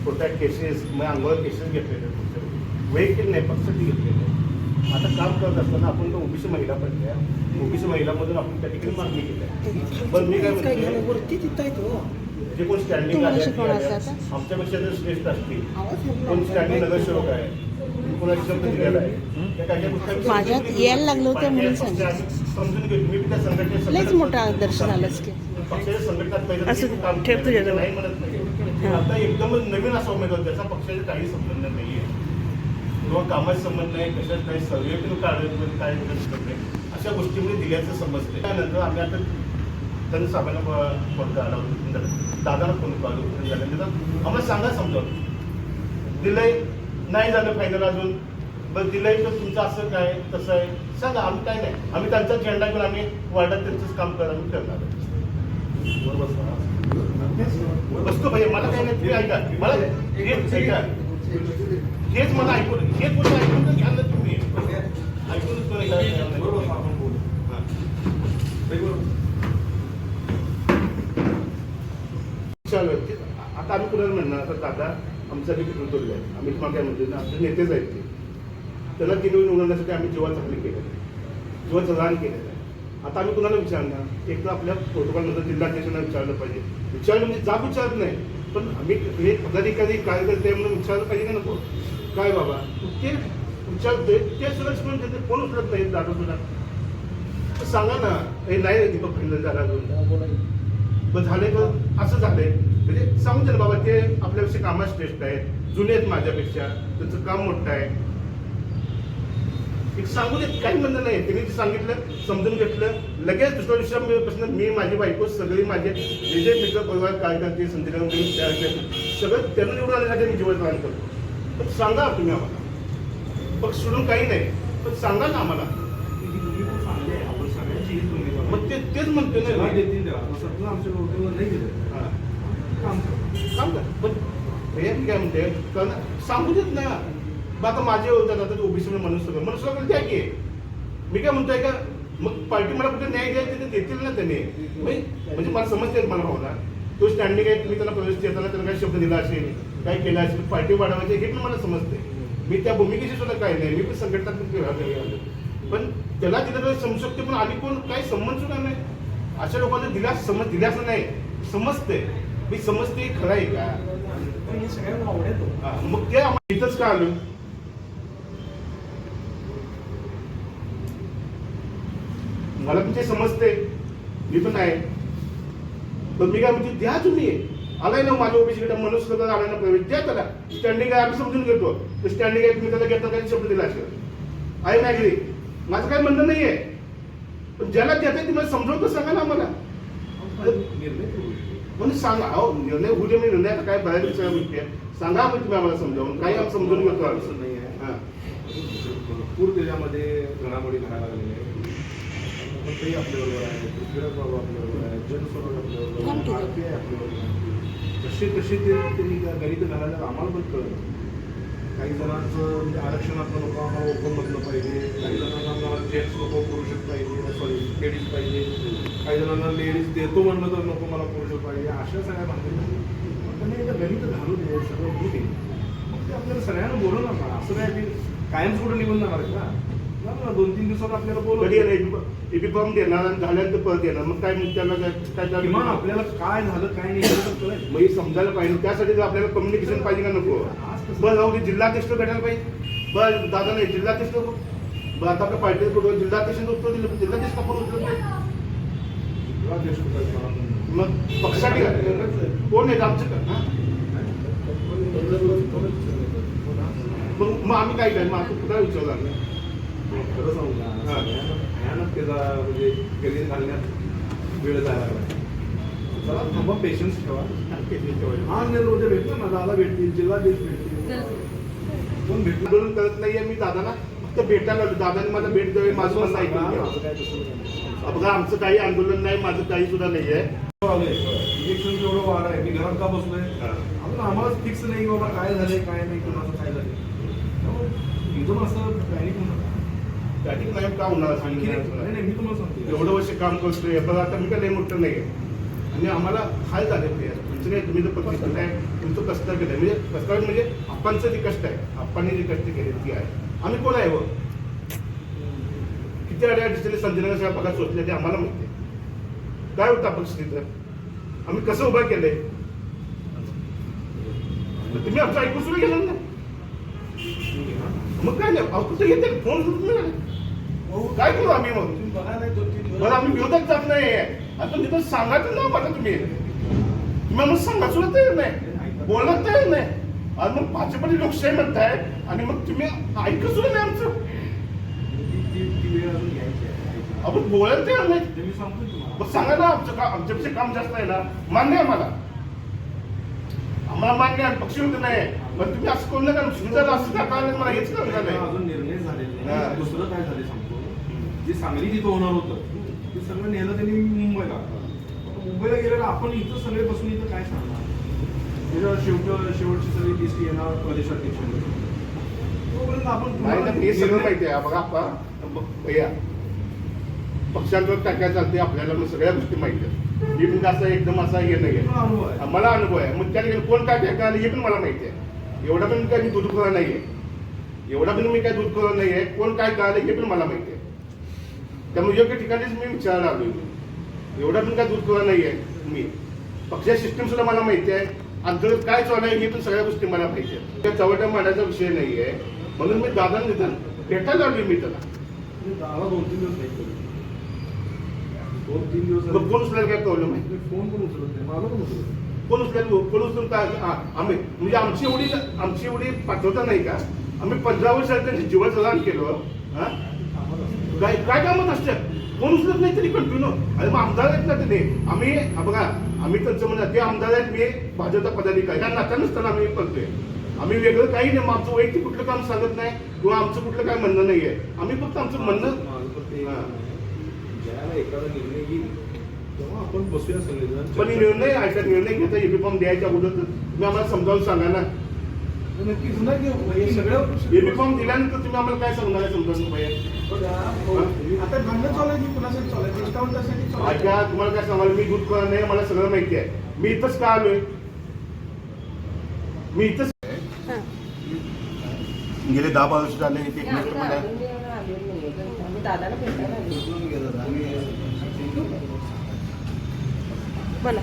खोट्या केसेस मग अंगावर केसेस घेतलेले वैयक्तिक नाही पक्षाची घेतलेले. आता काम करत असताना आपण तो ओबीसी महिला पडल्या, ओबीसी महिलामधून आपण त्या ठिकाणी मागणी केली आहे. पण मी काय म्हणतो, जे कोण स्टँडिंग आमच्यापेक्षा जर श्रेष्ठ असतील, कोण स्टँडिंग नगरसेवक आहे, कोणाची शब्द दिलेला आहे, त्या काही गोष्टी माझ्यात यायला लागलं होतं म्हणून समजून घेतो. मी त्या संघटनेत लयच मोठा दर्शन आलंच की पक्षाच्या संघटनात असं पहिलं काम ठेव तुझ्याजवळ. नाही म्हणत नाही. आता एकदमच नवीन असा उमेदवार ज्याचा पक्षाचा काही संबंध नाहीये किंवा कामाचा संबंध नाही, कशाच नाही, सर्वे काढत काय करत नाही, अशा गोष्टीमध्ये दिल्याचं समजते. त्यानंतर आम्ही आता त्यांनी साहेबांना फोन आला होता, दादाला फोन झाल्यानंतर आम्हाला सांगा समजावून दिलंय नाही झालं फायनल अजून, बरं दिलंय तर तुमचं असं काय तसं आहे सांगा. आम्ही काय नाही, आम्ही त्यांचा झेंडा घेऊन आम्ही वार्डात त्यांचंच काम आम्ही करणार बसतो भैया. मला काही नाही, तुम्ही ऐका मला हेच ऐका, हेच मला ऐकून हेच बोलून ऐकून तर घ्या ना तुम्ही, ऐकूनच आता आम्ही कुणाला म्हणणार, आता दादा आमच्यासाठी उतरले आहे, आम्ही तुम्हाला काय म्हणतो आमचे नेतेच आहेत ते, त्याला तिथे निवडण्यासाठी आम्ही जीवाचं हल्ली केलेलं आहे, जीवाचं रान केलेलं आहे. आता आम्ही कुणाला विचारणार, एक तर आपल्या प्रोटोकॉलनंतर जिल्हाध्यक्षांना विचारलं पाहिजे. विचारलं म्हणजे जाब विचारत नाही, पण आम्ही हे पदाधिकारी कार्यकर्ते म्हणून विचारलं पाहिजे का नको, काय बाबा ते विचारतोय ते सुरक्षित म्हणून देते, कोण उचलत नाही दादा सुद्धा सांगा ना. हे नाही दीपक फायनल झाला अजून, पण झाले तर असं झालंय म्हणजे सांगून दे ना बाबा, ते आपल्यापेक्षा कामात श्रेष्ठ आहेत, जुने आहेत माझ्यापेक्षा, त्यांचं काम मोठं आहे, एक सांगू देत, काही म्हणणं नाही. त्यांनी जे सांगितलं समजून घेतलं, लगेच दुसऱ्या दिवसापासून मी माझी बायको सगळी माझे जे जे मित्र परिवार कार्यकर्ते संध्याकाळ तयार केले सगळं त्यांना निवडून आणण्यासाठी मी जीवन दान करतो. पण सांगा तुम्ही आम्हाला, पक्ष सोडून काही नाही, पण सांगा ना आम्हाला. मग तेच म्हणतो ना, काम कर. पण हे काय म्हणते सांगू देत ना. आता माझे होतात आता ओबीसी मनुष्य द्या की, मी काय म्हणतोय का, मग पार्टी मला कुठे न्याय द्यायचे ते देतील ना त्याने, म्हणजे मला समजते मला भावना. तो स्टँडिंग आहे, तुम्ही त्याला प्रवेश देताना त्याला काही शब्द दिला असेल, काय केलं असेल, पार्टी वाढवायचे हे पण मला समजते. मी त्या भूमिकेशी सुद्धा काय नाही, मी पण संघटनात्मक, पण त्याला दिलं समजू शकते, पण आम्ही कोण काही संबंध सुद्धा नाही. अशा लोकांना दिल्यास नाही समजते, मी समजते खरं आहे का, मग ते आम्हाला इथंच का आलो. मला तुमचे समजते, मी पण आहे, पण मी काय म्हणजे द्या तुम्ही. आलाय ना माझ्या ओबीसीकडे मनुष्य आलाय ना प्रवेश द्या त्याला. स्टँडिंग आहे आम्ही समजून घेतो, स्टँडिंग आहे तुम्ही त्याला घेता काही शब्द दिला असेल, आहे नाही माझं काही म्हणणं नाहीये, पण ज्याला देते तुम्हाला समजवतो सांगा ना आम्हाला, म्हणजे सांगा. अहो निर्णय होऊ दे, मी निर्णय काय बऱ्याच सगळ्या गोष्टी आहेत सांगा, मग तुम्ही आम्हाला समजावून काही आम्ही समजून घेतो. असं नाही आहे, भरपूर त्याच्यामध्ये घडामोडी घडायला लागलेल्या आहेत. ते आपल्याबरोबर आहे, पृथ्वीराज बाबा आपल्याबरोबर आहे, जनसोबत आपल्याबरोबर, RPI आपल्याबरोबर आहे. कसे ते त्यांनी गणित घालायला आम्हाला पण कळलं. काही जणांचं म्हणजे आरक्षणातलं नको आम्हाला ओपन म्हटलं पाहिजे, काही जणांना आम्हाला जेंट्स नको पुरुष पाहिजे, सॉरी लेडीज पाहिजे, काही जणांना लेडीज देतो म्हणलं तर नको मला पुरुष पाहिजे, अशा सगळ्या भांडणी. त्यांनी एकदा गणित घालू दे, सगळं होऊ दे, मग ते आपल्याला सगळ्यांना बोलू नका. असं काय की कायमच कुठं निघून जाणार का, 2-3 दिवसात आपल्याला बोलू फॉर्म देणार आणि झाल्यानंतर परत येणार, मग काय त्याला काय किमान आपल्याला काय झालं काय नाही कळेल, मग समजायला पाहिजे. त्यासाठी तर आपल्याला कम्युनिकेशन पाहिजे का नको. बरं जाऊ दे, जिल्हाध्यक्ष भेटायला पाहिजे. बरं दादा नाही जिल्हाध्यक्ष, बरं आता आपल्या पार्टीचं कुठं जिल्हाध्यक्ष उत्तर दिलं, जिल्हाध्यक्ष आपण उचलत नाही, मग पक्षासाठी कोण आहे आमचं का. मग आम्ही काय काय, मग आता कुठला विचारला खरं सांगू का, भयानक त्याचा म्हणजे गणित घालण्यात वेळ जायला लागला. चला थांबा, पेशन्स ठेवा. हा उद्या भेटलं ना, दादा भेटतील, जिल्हाधीश भेटतील, कोण भेटून करत नाहीये. मी दादाला फक्त भेटायला आलो, दादाने मला भेट द्यावी, माझं पण काय बघा आमचं काही आंदोलन नाही, माझं काही सुद्धा नाही आहे. इलेक्शन एवढं वाढ आहे की घरात का बसलोय, अजून आम्हाला फिक्स नाही बाबा काय झालंय काय नाही, कोणाचं काय झालंय. एकदम असं पॅनिक होणार, पॅनिक नाही का होणार, नाही मी तुम्हाला सांगतो एवढं वर्ष काम करतोय. बघा आता मी काय लई मोठं नाहीये आणि आम्हाला हाय झाले प्लेयर. तुमचं काय तुम्ही जर पत्रिकेत आहे तुमचं कष्ट केलं म्हणजे कष्ट म्हणजे आपणचं जे कष्ट आहे आपण जे कष्ट केले ती आहे आम्ही कोण आहे व किती अडचणी संजय साहेब पगार सोचले ते आम्हाला माहिती आहे काय होतं अपक्ष तिथं आम्ही कसं उभं केलंय तुम्ही आमचं ऐकून सुरू केलं ना मग काय नाही अहो कुठं येते फोन काय करू आम्ही मग बरं आम्ही विरोधात जात नाही आता तिथं सांगायचं ना मला तुम्ही मग सांगा सुद्धा तयार नाही बोलत तयार नाही आणि मग भाजपची लोकशाही म्हणताय आणि मग तुम्ही ऐकत सुद्धा नाही आमचं आपण बोलायला तयार नाही मग सांगा ना आमच्यापेक्षा काम जास्त आहे ना मान्य आहे आम्हाला मान्य आहे पक्ष होत नाही पण तुम्ही असं कोण नका जर असं का काय मला हेच कळलं नाही अजून निर्णय झालेला नाही. दुसरं काय झालं सांगतो जे सांगली तिथं होणार होतं ते सगळं नेलं त्यांनी मुंबईला मुंबईला गेलेलं आपण इथं सगळे बसून इथं काय सांगणार शेवटची सगळी लिस्ट येणार प्रदेशाध्यक्ष तोपर्यंत आपण नाही ना हे सगळं माहिती आहे बघा भैया पक्षांवर काय काय चालते आपल्याला मग सगळ्या गोष्टी माहिती आहेत हे पण असं एकदम असा हे नाही आहे मला अनुभव आहे मग त्या ठिकाणी कोण काय काय हे पण मला माहिती आहे एवढा पण काय मी दूध खोला नाही आहे एवढा पण मी काय दूध खोला नाही आहे कोण काय कळालं हे पण मला माहिती आहे त्यामुळे योग्य ठिकाणीच मी विचारायला आलो एवढा पण काय दूध खोला नाही आहे मी पक्षाची सिस्टीम सुद्धा मला माहिती आहे अंतर्गत काय चालू आहे हे पण सगळ्या गोष्टी मला माहिती आहेत त्या चवट्या मांडायचा विषय नाही आहे म्हणून मी दादा निदान भेटायला आलो मी त्याला दादा 2-3 दिवस नाही 2-3 दिवस मग कोण उचलायला काय प्रॉब्लेम आहे फोन पण उचलत नाही मला पण उचलत कोण उचलून काय आम्ही म्हणजे आमची एवढी पाठवता नाही का आम्ही 15 वर्षात त्यांची जीवाचं दान केलं काय काय कामत असतात कोण उचलत नाही तरी कंटिन्यू आणि मग आमदार आहेत ना ते आम्ही बघा आम्ही त्यांचं म्हणा ते आमदार आहेत मी भाजपचा पदाधिकारी कारण नाता नसताना आम्ही करतोय आम्ही वेगळं काही नाही मग आमचं वैयक्तिक कुठलं काम सांगत नाही किंवा आमचं कुठलं काय म्हणणं नाही आहे आम्ही फक्त आमचं म्हणणं ज्याला एखादा निर्णय घेईल तेव्हा आपण बसूया सगळे पण निर्णय ऐका निर्णय घेता युनिफॉर्म द्यायच्या अगोदर तुम्ही आम्हाला समजावून सांगा ना नक्कीच ना की सगळं युनिफॉर्म दिल्यानंतर तुम्ही आम्हाला काय सांगणार आहे समजावून भैया आता भांडण चालू आहे की कुणासाठी चालू आहे डिस्काउंटसाठी चालू आहे ऐका तुम्हाला काय सांगाल मी दूध करणार नाही मला सगळं माहिती आहे मी इथंच का आलोय मी इथंच गेले 10-12 वर्ष झाले इथे बोला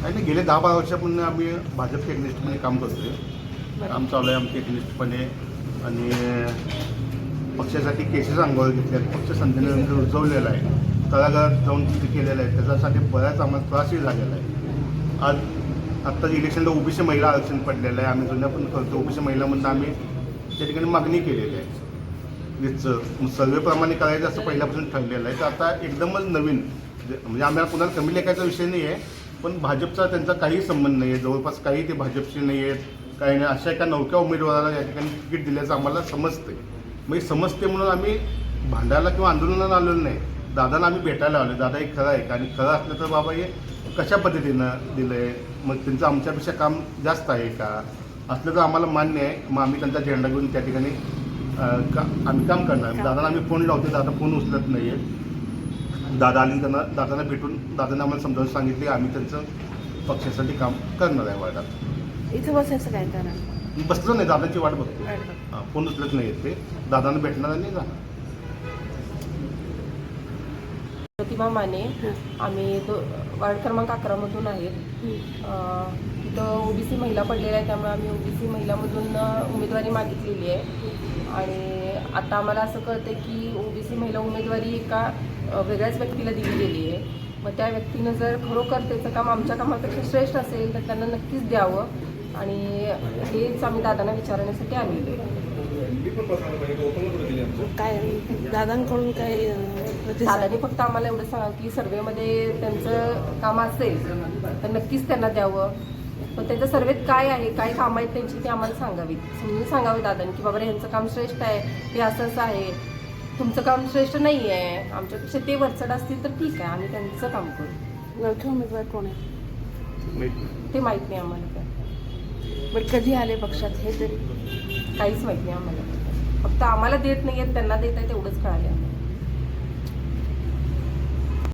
नाही गेले 10-12 वर्षापूर्वी आम्ही भाजपच्या एकनिष्ठपणे काम करतोय काम चालू आहे आमच्या एकनिष्ठपणे आणि पक्षासाठी केसेस अंगावर घेतले आहेत पक्ष संघटनेने रुजवलेला आहे तळागाळात जाऊन तिथे केलेलं आहे त्याच्यासाठी बऱ्याच आम्हाला त्रासही झालेला आहे आज आत्ताच इलेक्शनला ओबीसी महिला आरक्षण पडलेलं आहे आम्ही जुन्या पण करतो ओबीसी महिलामधून आम्ही त्या ठिकाणी मागणी केलेली आहे वीजचं सर्वेप्रमाणे करायचं असं पहिल्यापासून ठरलेलं आहे तर आता एकदमच नवीन म्हणजे आम्हाला कुणाला कमी लेखायचा विषय नाही आहे पण भाजपचा त्यांचा काही संबंध नाही आहे जवळपास काही ते भाजपचे नाही आहेत काही नाही अशा एका नवक्या उमेदवाराला या ठिकाणी तिकीट दिल्याचं आम्हाला समजते म्हणजे समजते म्हणून आम्ही भांडायला किंवा आंदोलनाला आलेलो नाही दादाला आम्ही भेटायला आलो दादा एक खरं आहे आणि खरं असलं तर बाबा हे कशा पद्धतीनं दिलं आहे मग त्यांचं आमच्यापेक्षा काम जास्त आहे का असलं तर आम्हाला मान्य आहे मग आम्ही त्यांचा झेंडा घेऊन त्या ठिकाणी आम्ही काम करणार दादाला आम्ही फोन लावतो दादा फोन उचलत नाही आहे दादा आली त्यांना दादाला भेटून दादाने आम्हाला समजावून सांगितले आम्ही त्यांचं पक्षासाठी काम करणार आहे वार्डात इथं बसायचं काय कारण बसलं नाही दादाची वाट बघतो फोन उचलत नाही आहेत ते दादाने भेटणार आणि जाणार प्रतिभा माने आम्ही वार्ड क्रमांक 11 मधून आहेत तिथं ओबीसी महिला पडलेल्या आहे त्यामुळे आम्ही ओबीसी महिलामधून उमेदवारी मागितलेली आहे आणि आता आम्हाला असं कळतं की ओबीसी महिला उमेदवारी एका वेगळ्याच व्यक्तीला दिली गेली आहे मग त्या व्यक्तीनं जर खरोखर त्याचं काम आमच्या कामापेक्षा श्रेष्ठ असेल तर त्यांना नक्कीच द्यावं आणि हेच आम्ही दादांना विचारण्यासाठी आलेलो आहे काय दादांकडून काय दादांनी फक्त आम्हाला एवढं सांगा की सर्वेमध्ये त्यांचं काम असेल तर नक्कीच त्यांना द्यावं पण त्यांच्या सर्वेत काय आहे काय कामं आहेत त्यांची ते आम्हाला सांगावीत समजून सांगावे दादांनी की बाबा ह्यांचं काम श्रेष्ठ आहे हे असं आहे तुमचं काम श्रेष्ठ नाही आहे आमच्यापेक्षा ते वरचढ असतील तर ठीक आहे आम्ही त्यांचं काम करू नवखे उमेदवार कोण आहे ते माहीत नाही आम्हाला काय बट कधी आले पक्षात हे तरी काहीच माहीत नाही आम्हाला फक्त आम्हाला देत नाही आहेत त्यांना देत आहेत तेवढंच कळाले